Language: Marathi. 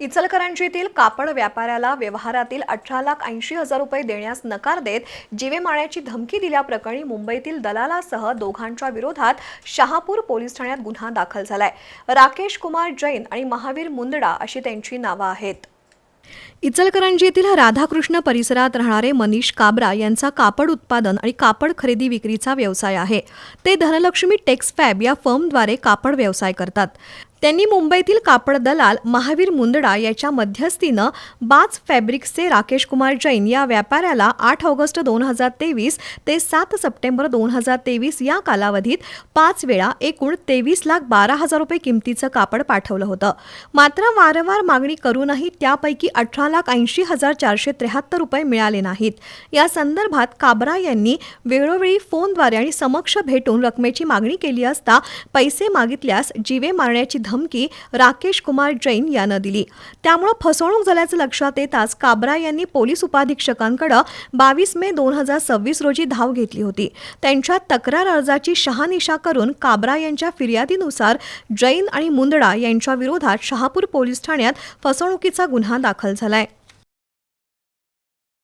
इचलकरंजीतील कापड व्यापाऱ्याला व्यवहारातील 18,80,000 रुपये देण्यास नकार देत जीवे मारण्याची धमकी दिल्याप्रकरणी मुंबईतील दलालासह दोघांच्या विरोधात शहापूर पोलीस ठाण्यात गुन्हा दाखल झालाय। राकेश कुमार जैन आणि महावीर मुंदडा अशी त्यांची नावे आहेत। इचलकरंजीतील राधाकृष्ण परिसरात राहणारे मनीष काबरा यांचा कापड उत्पादन आणि कापड खरेदी विक्रीचा व्यवसाय आहे। ते धनलक्ष्मी टेक्सफॅब या फर्मद्वारे कापड व्यवसाय करतात। त्यांनी मुंबईतील कापड दलाल महावीर मुंदडा याच्या मध्यस्थीने बाज फॅब्रिक्सचे राकेश कुमार जैन या व्यापाऱ्याला 8 ऑगस्ट 2023 ते 7 सप्टेंबर 2023 या कालावधीत 5 वेळा एकूण 23,12,000 रुपये किमतीचं कापड पाठवलं होतं। मात्र वारंवार मागणी करूनही त्यापैकी 18,80,473 रुपये मिळाले नाहीत। या संदर्भात काबरा यांनी वेळोवेळी फोनद्वारे आणि समक्ष भेटून रकमेची मागणी केली असता पैसे मागितल्यास जीवे मारण्याची धमकी राकेश कुमार जैन यानं दिली। त्यामुळे फसवणूक झाल्याचं लक्षात येताच काबरा यांनी पोलीस उपाधीक्षकांकडे 22 मे 2026 रोजी धाव घेतली होती। त्यांच्या तक्रार अर्जाची शहानिशा करून काबरा यांच्या फिर्यादीनुसार जैन आणि मुंदडा यांच्या विरोधात शहापूर पोलीस ठाण्यात फसवणुकीचा गुन्हा दाखल झालाय।